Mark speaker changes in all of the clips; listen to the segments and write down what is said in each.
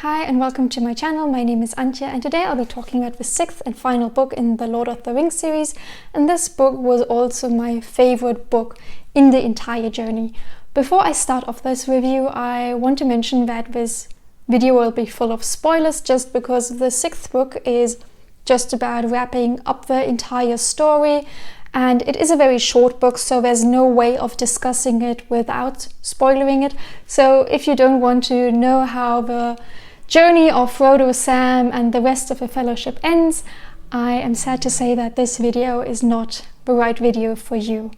Speaker 1: Hi and welcome to my channel. My name is Antje and today I'll be talking about the sixth and final book in the Lord of the Rings series, and this book was also my favorite book in the entire journey. Before I start off this review, I want to mention that this video will be full of spoilers just because the sixth book is just about wrapping up the entire story, and it is a very short book, so there's no way of discussing it without spoiling it. So if you don't want to know how the journey of Frodo, Sam and the rest of the Fellowship ends, I am sad to say that this video is not the right video for you.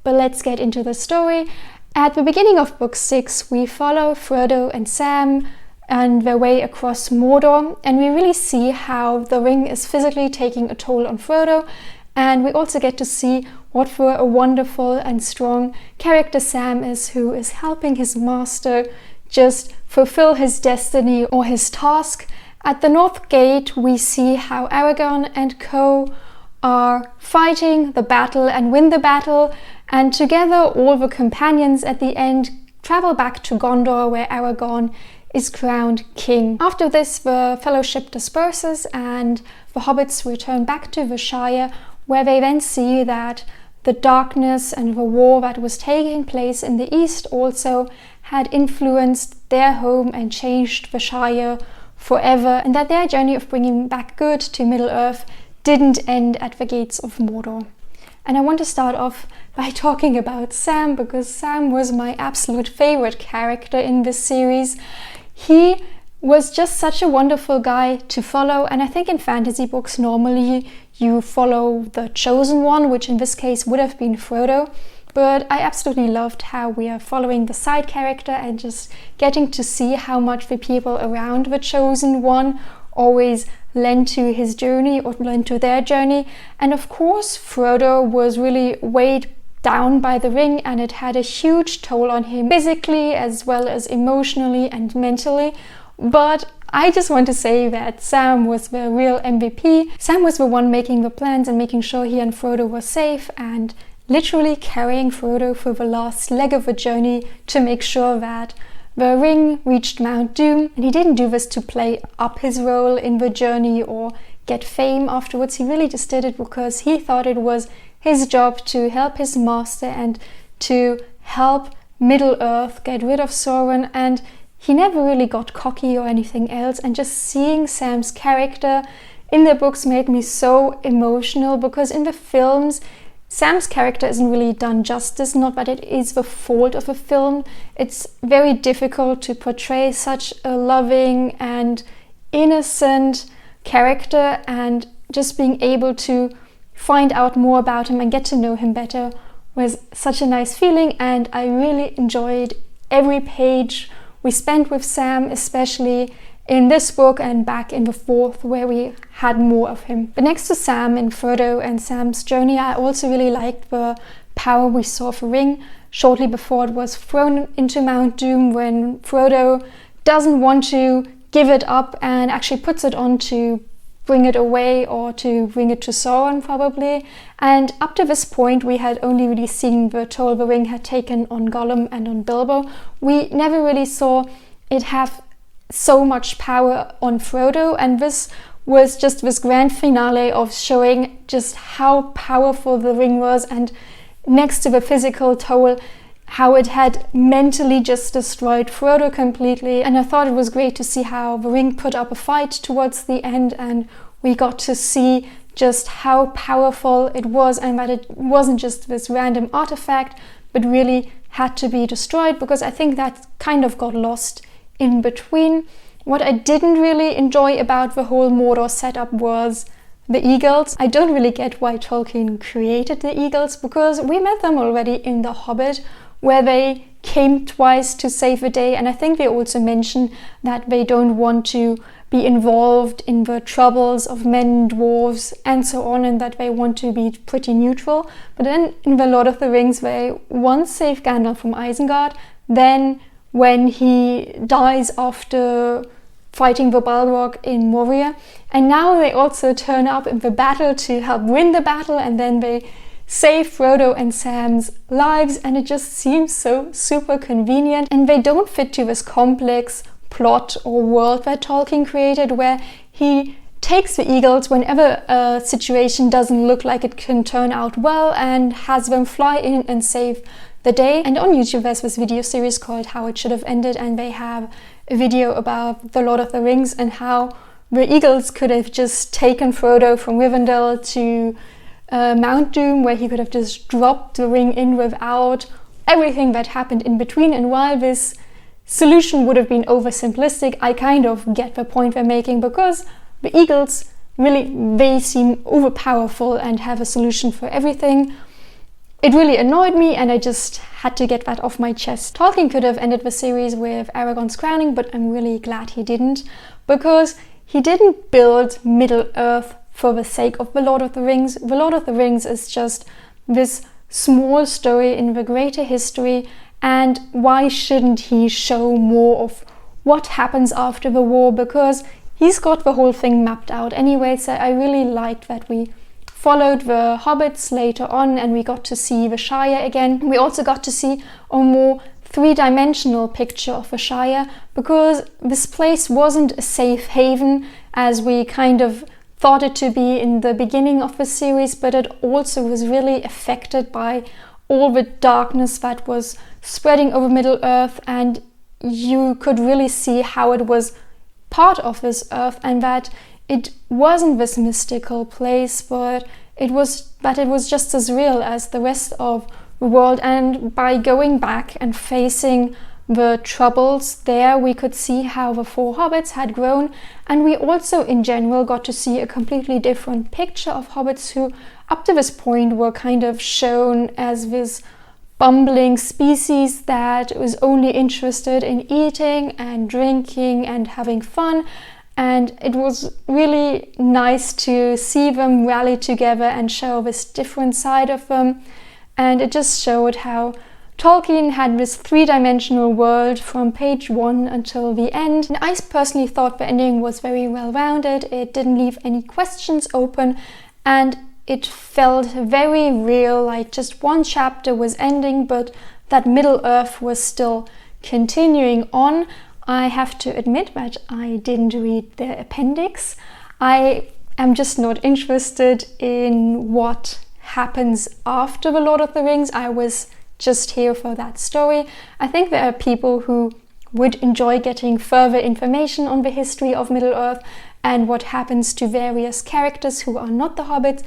Speaker 1: But let's get into the story. At the beginning of book 6, we follow Frodo and Sam and their way across Mordor, and we really see how the ring is physically taking a toll on Frodo. And we also get to see what for a wonderful and strong character Sam is, who is helping his master just fulfill his destiny or his task. At the North Gate, we see how Aragorn and co are fighting the battle and win the battle, and together all the companions at the end travel back to Gondor, where Aragorn is crowned king. After this, the Fellowship disperses and the hobbits return back to the Shire, where they then see that the darkness and the war that was taking place in the east also had influenced their home and changed the Shire forever, and that their journey of bringing back good to Middle-earth didn't end at the gates of Mordor. And I want to start off by talking about Sam, because Sam was my absolute favorite character in this series. He was just such a wonderful guy to follow, and I think in fantasy books normally you follow the chosen one, which in this case would have been Frodo, but I absolutely loved how we are following the side character and just getting to see how much the people around the chosen one always lent to his journey or lent to their journey. And of course Frodo was really weighed down by the ring, and it had a huge toll on him physically as well as emotionally and mentally. But I just want to say that Sam was the real MVP. Sam was the one making the plans and making sure he and Frodo were safe, and literally carrying Frodo through the last leg of the journey to make sure that the ring reached Mount Doom. And he didn't do this to play up his role in the journey or get fame afterwards. He really just did it because he thought it was his job to help his master and to help Middle-earth get rid of Sauron, and he never really got cocky or anything else. And just seeing Sam's character in the books made me so emotional, because in the films Sam's character isn't really done justice. Not that it is the fault of a film. It's very difficult to portray such a loving and innocent character, and just being able to find out more about him and get to know him better was such a nice feeling. And I really enjoyed every page we spent with Sam, especially in this book and back in the fourth, where we had more of him. But next to Sam and Frodo and Sam's journey, I also really liked the power we saw of the ring shortly before it was thrown into Mount Doom, when Frodo doesn't want to give it up and actually puts it on to bring it away, or to bring it to Sauron probably. And up to this point we had only really seen the toll the ring had taken on Gollum and on Bilbo. We never really saw it have so much power on Frodo, and this was just this grand finale of showing just how powerful the ring was, and next to the physical toll, how it had mentally just destroyed Frodo completely. And I thought it was great to see how the ring put up a fight towards the end, and we got to see just how powerful it was, and that it wasn't just this random artifact but really had to be destroyed, because I think that kind of got lost in between. What I didn't really enjoy about the whole Mordor setup was the eagles. I don't really get why Tolkien created the eagles, because we met them already in The Hobbit, where they came twice to save the day, and I think they also mention that they don't want to be involved in the troubles of men, dwarves and so on, and that they want to be pretty neutral. But then in The Lord of the Rings, they once save Gandalf from Isengard, then when he dies after fighting the Balrog in Moria, and now they also turn up in the battle to help win the battle, and then they save Frodo and Sam's lives, and it just seems so super convenient. And they don't fit to this complex plot or world that Tolkien created, where he takes the eagles whenever a situation doesn't look like it can turn out well and has them fly in and save the day. And on YouTube there's this video series called How It Should Have Ended, and they have a video about the Lord of the Rings and how the eagles could have just taken Frodo from Rivendell to Mount Doom, where he could have just dropped the ring in without everything that happened in between. And while this solution would have been oversimplistic, I kind of get the point they're making, because the eagles really, they seem overpowerful and have a solution for everything. It really annoyed me, and I just had to get that off my chest. Tolkien could have ended the series with Aragorn's crowning, but I'm really glad he didn't, because he didn't build Middle-earth for the sake of The Lord of the Rings. The Lord of the Rings is just this small story in the greater history, and why shouldn't he show more of what happens after the war, because he's got the whole thing mapped out anyway. So I really liked that we followed the hobbits later on and we got to see the Shire again. We also got to see a more three-dimensional picture of the Shire, because this place wasn't a safe haven as we kind of thought it to be in the beginning of the series, but it also was really affected by all the darkness that was spreading over Middle-earth, and you could really see how it was part of this earth, and that it wasn't this mystical place, but it was just as real as the rest of the world. And by going back and facing the troubles there, we could see how the four hobbits had grown, and we also in general got to see a completely different picture of hobbits who up to this point were kind of shown as this bumbling species that was only interested in eating and drinking and having fun. And it was really nice to see them rally together and show this different side of them. And it just showed how Tolkien had this three-dimensional world from page 1 until the end. And I personally thought the ending was very well-rounded. It didn't leave any questions open, and it felt very real, like just one chapter was ending, but that Middle-earth was still continuing on. I have to admit that I didn't read the appendix. I am just not interested in what happens after The Lord of the Rings. I was just here for that story. I think there are people who would enjoy getting further information on the history of Middle-earth and what happens to various characters who are not the hobbits,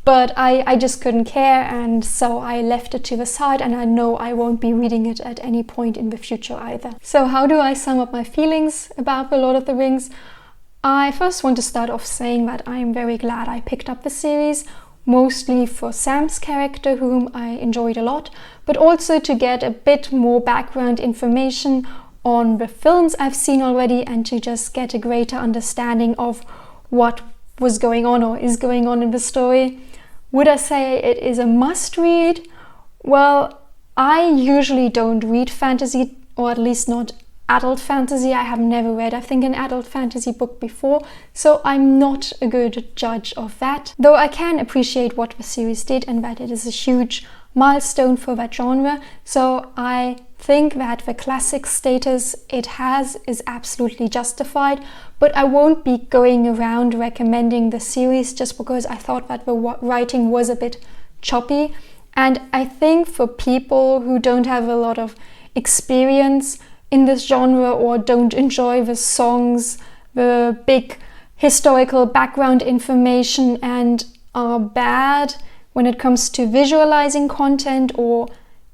Speaker 1: but I just couldn't care, and so I left it to the side, and I know I won't be reading it at any point in the future either. So how do I sum up my feelings about The Lord of the Rings? I first want to start off saying that I am very glad I picked up the series, mostly for Sam's character, whom I enjoyed a lot, but also to get a bit more background information on the films I've seen already, and to just get a greater understanding of what was going on or is going on in the story. Would I say it is a must-read? Well, I usually don't read fantasy, or at least not adult fantasy. I have never read, I think, an adult fantasy book before, so I'm not a good judge of that. Though I can appreciate what the series did and that it is a huge milestone for that genre, so I think that the classic status it has is absolutely justified, but I won't be going around recommending the series just because I thought that the writing was a bit choppy. And I think for people who don't have a lot of experience in this genre or don't enjoy the songs, the big historical background information, and are bad when it comes to visualizing content or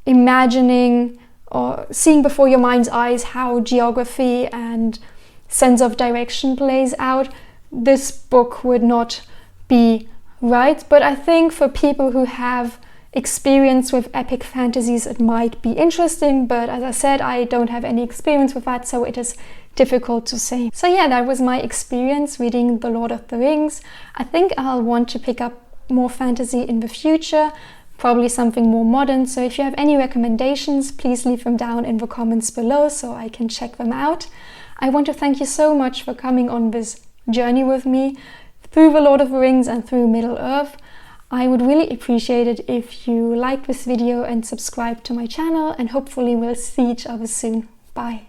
Speaker 1: imagining or seeing before your mind's eyes how geography and sense of direction plays out, this book would not be right. But I think for people who have experience with epic fantasies it might be interesting, but as I said, I don't have any experience with that, so it is difficult to say. So yeah, that was my experience reading The Lord of the Rings. I think I'll want to pick up more fantasy in the future, probably something more modern, so if you have any recommendations, please leave them down in the comments below so I can check them out. I want to thank you so much for coming on this journey with me through The Lord of the Rings and through Middle-earth. I would really appreciate it if you like this video and subscribe to my channel, and hopefully we'll see each other soon. Bye!